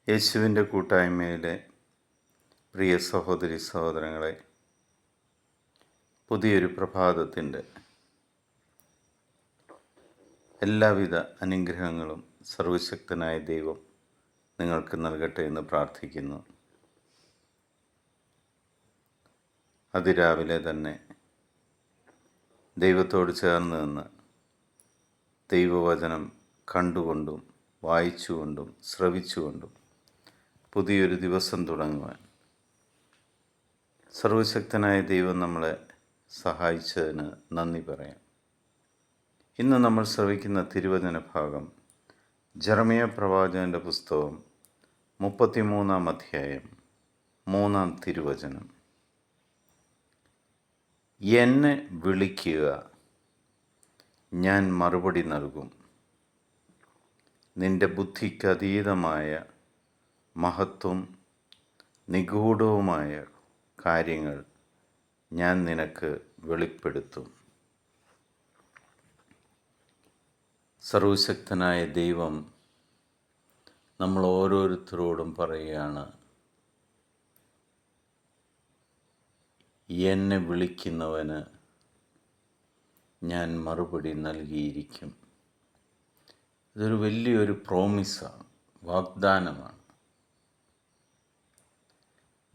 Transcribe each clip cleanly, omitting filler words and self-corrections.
യേശുവിൻ്റെ കൂട്ടായ്മയിലെ പ്രിയ സഹോദരി സഹോദരങ്ങളെ, പുതിയൊരു പ്രഭാതത്തിൻ്റെ എല്ലാവിധ അനുഗ്രഹങ്ങളും സർവശക്തനായ ദൈവം നിങ്ങൾക്ക് നൽകട്ടെ എന്ന് പ്രാർത്ഥിക്കുന്നു. അതിരാവിലെ തന്നെ ദൈവത്തോട് ചേർന്ന് നിന്ന് ദൈവവചനം കണ്ടുകൊണ്ടും വായിച്ചുകൊണ്ടും ശ്രവിച്ചുകൊണ്ടും പുതിയൊരു ദിവസം തുടങ്ങുവാൻ സർവശക്തനായ ദൈവം നമ്മളെ സഹായിച്ചതിന് നന്ദി പറയാം. ഇന്ന് നമ്മൾ ശ്രവിക്കുന്ന തിരുവചന ഭാഗം ജെറമ്യാ പ്രവാചകൻ്റെ പുസ്തകം 33-ാം അധ്യായം 3-ാം തിരുവചനം. എന്നെ വിളിക്കുക, ഞാൻ മറുപടി നൽകും. നിന്റെ ബുദ്ധിക്കതീതമായ മഹത്വം നിഗൂഢവുമായ കാര്യങ്ങൾ ഞാൻ നിനക്ക് വെളിപ്പെടുത്തും. സർവശക്തനായ ദൈവം നമ്മൾ ഓരോരുത്തരോടും പറയുകയാണ്, എന്നെ വിളിക്കുന്നവന് ഞാൻ മറുപടി നൽകിയിരിക്കും. ഇതൊരു വലിയൊരു പ്രോമിസാണ്, വാഗ്ദാനമാണ്.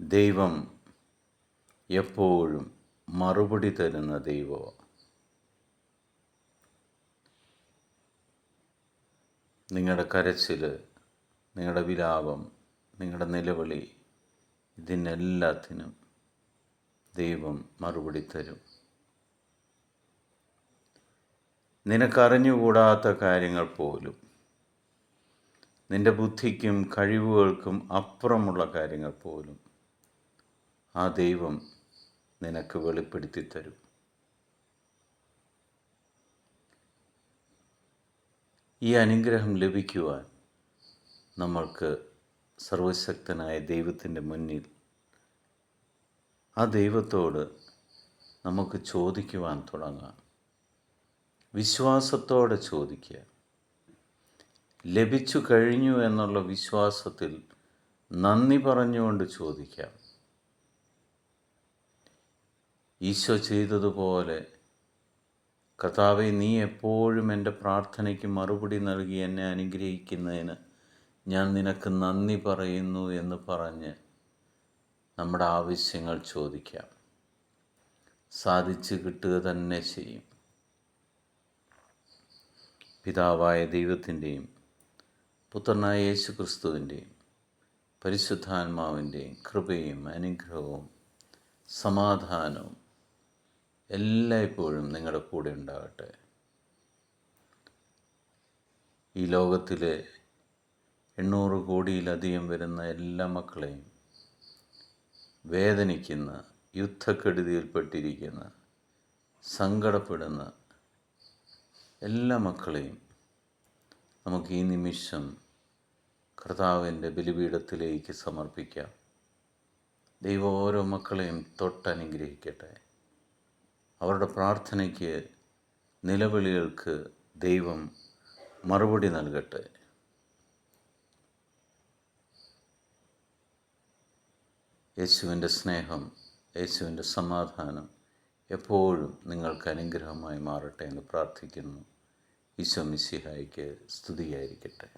ദൈവം എപ്പോഴും മറുപടി തരുന്ന ദൈവമാണ്. നിങ്ങളുടെ കരച്ചിൽ, നിങ്ങളുടെ വിലാപം, നിങ്ങളുടെ നിലവിളി, ഇതിനെല്ലാത്തിനും ദൈവം മറുപടി തരും. നിനക്കറിഞ്ഞുകൂടാത്ത കാര്യങ്ങൾ പോലും, നിന്റെ ബുദ്ധിക്കും കഴിവുകൾക്കും അപ്പുറമുള്ള കാര്യങ്ങൾ പോലും ആ ദൈവം നിനക്ക് വെളിപ്പെടുത്തി തരും. ഈ അനുഗ്രഹം ലഭിക്കുവാൻ നമ്മൾക്ക് സർവശക്തനായ ദൈവത്തിൻ്റെ മുന്നിൽ ആ ദൈവത്തോട് നമുക്ക് ചോദിക്കുവാൻ തുടങ്ങാം. വിശ്വാസത്തോടെ ചോദിക്കുക. ലഭിച്ചു കഴിഞ്ഞു എന്നുള്ള വിശ്വാസത്തിൽ നന്ദി പറഞ്ഞുകൊണ്ട് ചോദിക്കാം. ഈശോ ചെയ്തതുപോലെ, കർത്താവേ, നീ എപ്പോഴും എൻ്റെ പ്രാർത്ഥനയ്ക്ക് മറുപടി നൽകി എന്നെ അനുഗ്രഹിക്കുന്നതിന് ഞാൻ നിനക്ക് നന്ദി പറയുന്നു എന്ന് പറഞ്ഞ് നമ്മുടെ ആവശ്യങ്ങൾ ചോദിക്കാം. സാധിച്ചു കിട്ടുക തന്നെ ചെയ്യും. പിതാവായ ദൈവത്തിൻ്റെയും പുത്രനായ യേശു ക്രിസ്തുവിൻ്റെയും പരിശുദ്ധാത്മാവിൻ്റെയും കൃപയും അനുഗ്രഹവും സമാധാനവും എല്ലായ്പ്പോഴും നിങ്ങളുടെ കൂടെ ഉണ്ടാകട്ടെ. ഈ ലോകത്തിലെ 800 കോടിയിലധികം വരുന്ന എല്ലാ മക്കളെയും, വേദനിക്കുന്ന, യുദ്ധക്കെടുതിയിൽപ്പെട്ടിരിക്കുന്ന, സങ്കടപ്പെടുന്ന എല്ലാ മക്കളെയും നമുക്ക് ഈ നിമിഷം കർത്താവിൻ്റെ ബലിപീഠത്തിലേക്ക് സമർപ്പിക്കാം. ദൈവം ഓരോ മക്കളെയും തൊട്ടനുഗ്രഹിക്കട്ടെ. അവരുടെ പ്രാർത്ഥനയ്ക്ക്, നിലവിളികൾക്ക് ദൈവം മറുപടി നൽകട്ടെ. യേശുവിൻ്റെ സ്നേഹം, യേശുവിൻ്റെ സമാധാനം എപ്പോഴും നിങ്ങൾക്ക് അനുഗ്രഹമായി മാറട്ടെ എന്ന് പ്രാർത്ഥിക്കുന്നു. ഈശോ മിശിഹായ്ക്ക് സ്തുതിയായിരിക്കട്ടെ.